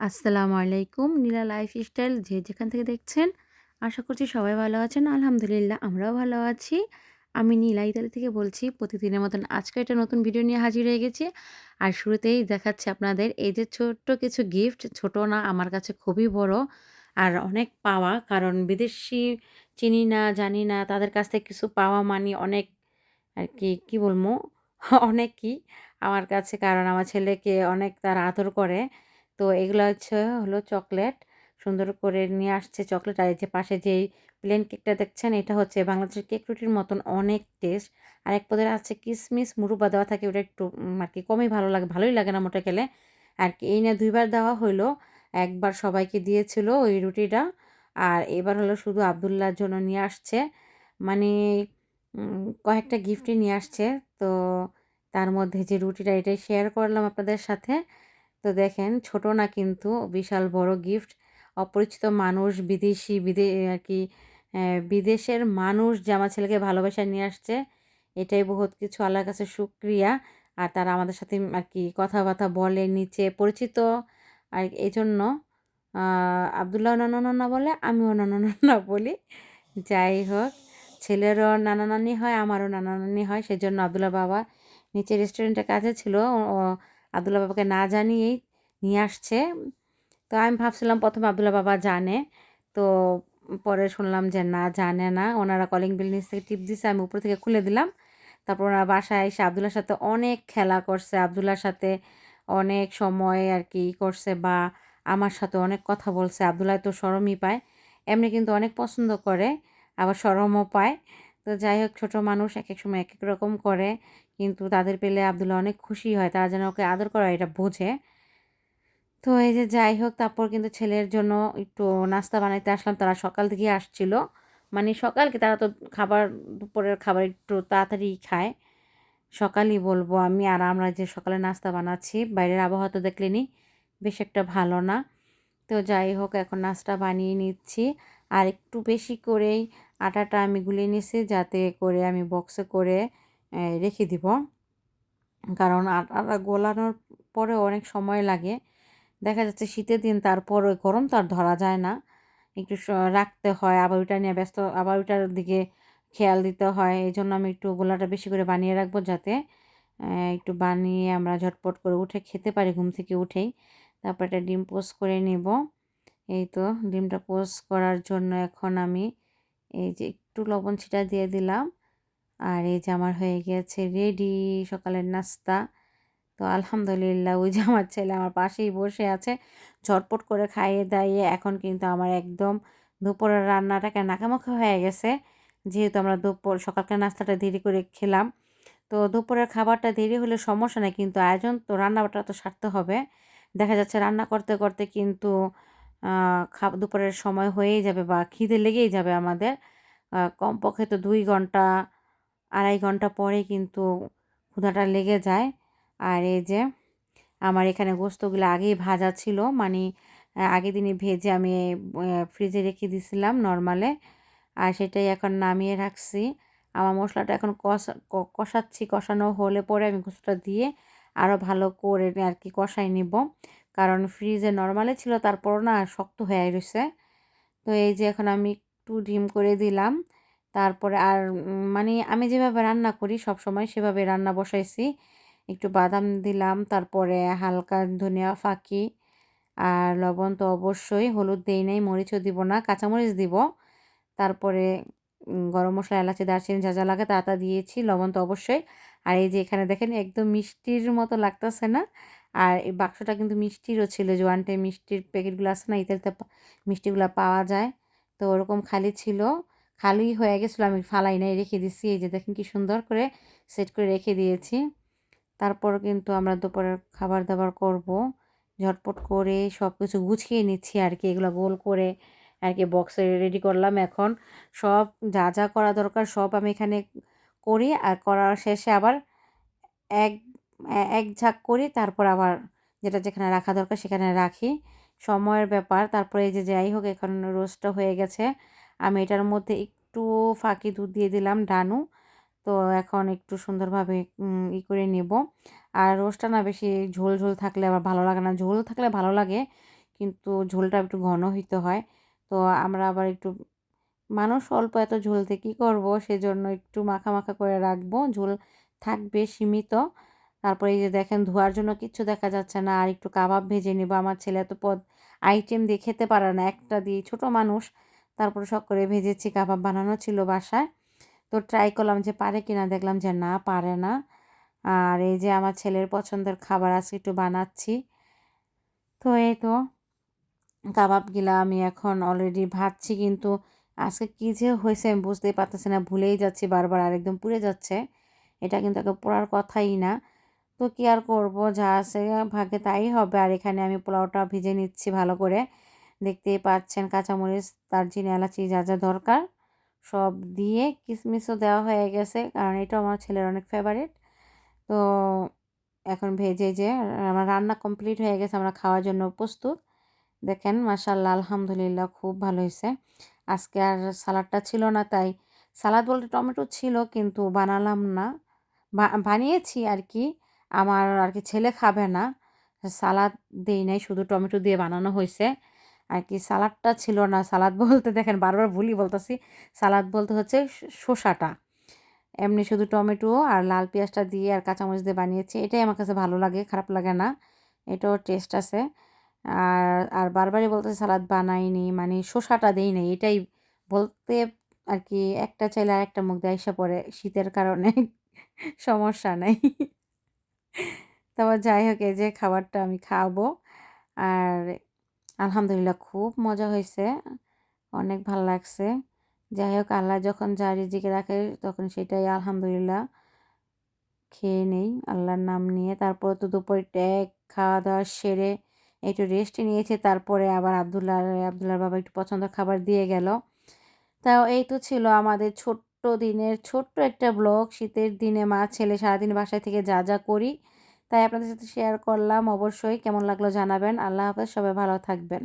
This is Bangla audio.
আসসালামু আলাইকুম নীলা লাইফস্টাইল যে যেখান থেকে দেখছেন আশা করছি সবাই ভালো আছেন। আলহামদুলিল্লাহ আমরাও ভালো আছি। আমি নীলা ইতালি থেকে বলছি। প্রতিদিনের মতন আজকে একটা নতুন ভিডিও নিয়ে হাজির হয়ে গেছি। আর শুরুতেই দেখাচ্ছি আপনাদের এই যে ছোট্ট কিছু গিফট, ছোট না আমার কাছে খুবই বড় আর অনেক পাওয়া। কারণ বিদেশি চিনি না, জানি না, তাদের কাছ থেকে কিছু পাওয়া মানে অনেক আরকি কি বলবো অনেকই আমার কাছে। কারণ আমার ছেলেকে অনেক তারা আদর করে। তো এগুলা হলো চকলেট। সুন্দর করে নিয়ে আসছে চকলেট। আর এই যে পাশে যেই প্লেন কেকটা দেখছেন এটা হচ্ছে বাংলাদেশের কেক রুটির মতন অনেক টেস্ট। আর এক পদের আছে কিসমিস মুরুব্বা দেওয়া থাকে, ওটা একটু আরকি কমই ভালো লাগে, ভালোই লাগে না মোটে গেলে। আর কি এই নিয়ে ২ বার দেওয়া হইলো। একবার সবাইকে দিয়েছিল ওই রুটিটা। আর এবার হলো শুধু আব্দুল্লাহর জন্য নিয়ে আসছে। মানে কয়েকটা গিফটই নিয়ে আসছে। তো তার মধ্যে যে রুটিটা এটাই শেয়ার করলাম আপনাদের সাথে। তো দেখেন ছোট না কিন্তু বিশাল বড় গিফট। অপরিচিত মানুষ, বিদেশি আরকি বিদেশের মানুষ যে আমার ছেলেকে ভালোবাসায় নিয়ে আসছে, এটাই বহুত কিছু। আল্লাহর কাছে শুকরিয়া। আর তারা আমাদের সাথে আরকি কথাবার্তা বলে নিচে পরিচিত। আর এজন্য আ আব্দুল্লাহ নানা, নানা বলে, আমিও নানা, নানা বলি। যাই হোক, ছেলেরও নানা নানি হয়, আমারও নানা নানি হয়। সেজন্য আব্দুল্লাহর বাবা নিচে রেস্টুরেন্টে কাজে ছিল। ও আব্দুল্লাহ বাবাকে না জানিয়েই নিয়ে আসছে। তো আমি ভাবছিলাম ১ম এ আব্দুল্লাহ বাবা জানে। তো পরে শুনলাম যে না, জানে না। ওনারা কলিং বেল নিচ থেকে টিপ দিছে, আমি উপর থেকে খুলে দিলাম। তারপর ওনারা বাসায় এসে আব্দুল্লাহর সাথে অনেক খেলা করছে। আব্দুল্লাহর সাথে অনেক সময় আরকি করছে বা আমার সাথে অনেক কথা বলছে। আব্দুল্লাহ তো শরমই পায়। এমনি কিন্তু অনেক পছন্দ করে, আবার শরমও পায়। তো যাই হোক, ছোট মানুষ একেক সময় একেক রকম করে। কিন্তু তাদের পেলে আব্দুল্লাহ অনেক খুশি হয়। তারা যেন ওকে আদর করা এটা বোঝে। তো এই যে যাই হোক, তারপর কিন্তু ছেলের জন্য একটু নাস্তা বানাইতে আসলাম। তারা সকাল থেকেই আসছিল। মানে সকাল কি, তারা তো খাবার দুপুরের খাবার একটু তাড়াতাড়ি খায়। সকালই বলবো আমি। আর আমরা যে সকালে নাস্তা বানাচ্ছি, বাইরের আবহাওয়া তো দেখলেনই বেশ একটা ভালো না। তো যাই হোক, এখন নাস্তা বানিয়ে নিচ্ছি। আর একটু বেশি করেই আটাটা আমি গুলিয়ে নিছি যাতে করে আমি বক্সে করে রেখে দিব। কারণ আটা গোলানোর পরে অনেক সময় লাগে। দেখা যাচ্ছে শীতের দিন, তারপর ওই গরম তো আর ধরা যায় না। একটু রাখতে হয়, আবার ওইটা নিয়ে ব্যস্ত, আবার ওইটার দিকে খেয়াল দিতে হয়। এজন্য আমি একটু গোলাটা বেশি করে বানিয়ে রাখবো যাতে একটু বানিয়ে আমরা ঝটপট করে উঠে খেতে পারি ঘুম থেকে উঠেই। তারপর একটা ডিম পোস্ট করে নিব। এই তো ডিমটা পোস্ট করার জন্য এখন আমি এই যে একটু লবণ ছিটা দিয়ে দিলাম। আর এই যে আমার হয়ে গিয়েছে রেডি সকালের নাস্তা। তো আলহামদুলিল্লাহ, ওই যে আমার ছেলে আমার পাশেই বসে আছে। ঝটপট করে খাইয়ে দাইয়ে এখন কিন্তু আমার একদম দুপুরের রান্নাটাকে নাকামুখো হয়ে গেছে। যেহেতু আমরা দুপুর সকালকার নাস্তাটা দেরি করে খেলাম। তো দুপুরের খাবারটা দেরি হলে সমস্যা নাই, কিন্তু আয়োজন তো রান্নাটা তো সারতে হবে। দেখা যাচ্ছে রান্না করতে, করতে কিন্তু আ দুপুরের সময় হয়েই যাবে বা খিদে লেগেই যাবে আমাদের। কমপক্ষে তো ২ ঘন্টা, ২.৫ ঘন্টা পরেই কিন্তু ক্ষুধাটা লেগে যায়। আর এই যে আমার এখানে গোস্তগুলো আগেই ভাজা ছিল। মানে আগের দিনই ভেজে আমি ফ্রিজে রেখে দিছিলাম নরমালে। আর সেটাই এখন নামিয়ে রাখছি। আমার মসলাটা এখন কষাচ্ছি। কষানো হলে পরে আমি গোস্তটা দিয়ে আরও ভালো করে আরকি কষায় নিব। কারণ ফ্রিজে নরমালে ছিল, তারপরও না শক্ত হয়ে রইছে। তো এই যে এখন আমি একটু ডিম করে দিলাম। তারপরে আর মানে আমি যেভাবে রান্না করি সবসময় সেভাবে রান্না বসাইছি। একটু বাদাম দিলাম, তারপরে হালকা ধনিয়া ফাঁকি, আর লবণ তো অবশ্যই, হলুদ দেই নাই, মরিচও দিব না, কাঁচামরিচ দিব। তারপরে গরম মসলা, এলাচি, দারচিনি যা, যা লাগে তা, তা দিয়েছি। লবণ তো অবশ্যই। আর এই যে এখানে দেখেন একদম মিষ্টির মতো লাগতেছে না? আর এই বাক্সটা কিন্তু মিষ্টিরও ছিল, যে ওয়ান টাইম মিষ্টির প্যাকেটগুলো আছে না, ইতালিতে মিষ্টিগুলা পাওয়া যায়। তো ওরকম খালি ছিল। খালি হয়ে গেছিলো, আমি ফালাই নাই, রেখে দিছি। এই যে দেখেন কি সুন্দর করে সেট করে রেখে দিয়েছি। তারপর কিন্তু আমরা দুপুরের খাবার-দাবার করব। ঝটপট করে সবকিছু গুছিয়ে নিচ্ছি আরকি। এগুলা গোল করে আরকি বক্সে রেডি করলাম এখন। সব যা, যা করা দরকার সব আমি এখানে করি। আর করার শেষে আবার এক এক ঝাঁক করি। তারপর আবার যেটা যেখানে রাখা দরকার সেখানে রাখি। সময়ের ব্যাপার। তারপরে এই যে যাই হোক, এখন রোস্টটা হয়ে গেছে। আমি এটার মধ্যে একটু ফাঁকি দুধ দিয়ে দিলাম, ডানু। তো এখন একটু সুন্দরভাবে করে নেব। আর রোস্টটা না বেশি ঝোল, ঝোল থাকলে আবার ভালো লাগে না। ঝোল থাকলে ভালো লাগে, কিন্তু ঝোলটা একটু ঘন হইতে হয়। তো আমরা আবার একটু মানুষ অল্প, এত ঝোলতে কী করব, সেজন্য একটু মাখা, মাখা করে রাখবো। ঝোল থাকবে সীমিত। তারপরে এই যে দেখেন ধোয়ার জন্য কিচ্ছু দেখা যাচ্ছে না। আর একটু কাবাব ভেজে নিব। আমার ছেলে এত আইটেম দিয়ে খেতে পারে না। একটা দিয়ে ছোট মানুষ। তারপরে শখ করে ভেজেছি। কাবাব বানানো ছিল বাসায়। তো ট্রাই করলাম যে পারে কিনা, দেখলাম যে না, পারে না। আর এই যে আমার ছেলের পছন্দের খাবার আজকে একটু বানাচ্ছি। তো এই তো কাবাবগুলা আমি এখন অলরেডি ভাজছি, কিন্তু আজকে কী যে হয়েছে আমি বুঝতেই পারতেছি না, ভুলেই যাচ্ছি বারবার, আর একদম পুড়ে যাচ্ছে। এটা কিন্তু একে পোড়ার কথাই না। তো কী আর করব, যা আছে ভাগ্যে তাই হবে। আর এখানে আমি পোলাওটা ভেজে নিচ্ছি ভালো করে। দেখতেই পাচ্ছেন কাঁচামরিচ, দারচিনি, এলাচি যা যা দরকার সব দিয়ে, কিশমিশও দেওয়া হয়ে গেছে, কারণ এটাও আমার ছেলের অনেক ফেভারিট। তো এখন ভেজে যে আমার রান্না কমপ্লিট হয়ে গেছে, আমরা খাওয়ার জন্য প্রস্তুত। দেখেন মাশাআল্লাহ, আলহামদুলিল্লাহ খুব ভালো হয়েছে। আজকে আর সালাডটা ছিল না, তাই সালাদ বলতে টমেটো ছিল কিন্তু বানালাম না। বানিয়েছি আর কি, আমার আর কি ছেলে খাবে না, সালাদ দেই নাই, শুধু টমেটো দিয়ে বানানো হয়েছে আর কি। সালাডটা ছিল না। সালাদ বলতে দেখেন বারবার ভুলই বলতেছি, সালাদ বলতে হচ্ছে শসাটা। এমনি শুধু টমেটো আর লাল পেঁয়াজটা দিয়ে আর কাঁচামরিচ দিয়ে বানিয়েছি। এটাই আমার কাছে ভালো লাগে, খারাপ লাগে না, এটাও টেস্ট আছে। আর বারবারই বলতেছি সালাদ বানাইনি, মানে শসাটা দেই নাই, এটাই বলতে আর কি। একটা চাইলে আরেকটা মুখ দিয়ে আইসা পড়ে, শীতের কারণে সমস্যা নাই। তবে যাই হোক, এই যে খাবারটা আমি খাবো। আর আলহামদুলিল্লাহ খুব মজা হয়েছে, অনেক ভাল লাগছে। যাই হোক, আল্লাহ যখন যা রিজিকে রাখে তখন সেটাই আলহামদুলিল্লাহ খেয়ে নেই আল্লাহর নাম নিয়ে। তারপর তো দুপুরে খাওয়া দাওয়া সেরে একটু রেস্ট নিয়েছে। তারপরে আবার আব্দুল্লাহর বাবা একটু পছন্দের খাবার দিয়ে গেল। তাও এই তো ছিল আমাদের ছোট্ট দিনের ছোট্ট একটা ব্লগ। শীতের দিনে মা ছেলে সারাদিন বাসায় থেকে যা যা করি তাই আপনাদের সাথে শেয়ার করলাম। অবশ্যই কেমন লাগলো জানাবেন। আল্লাহ হাফেজ, সবাই ভালো থাকবেন।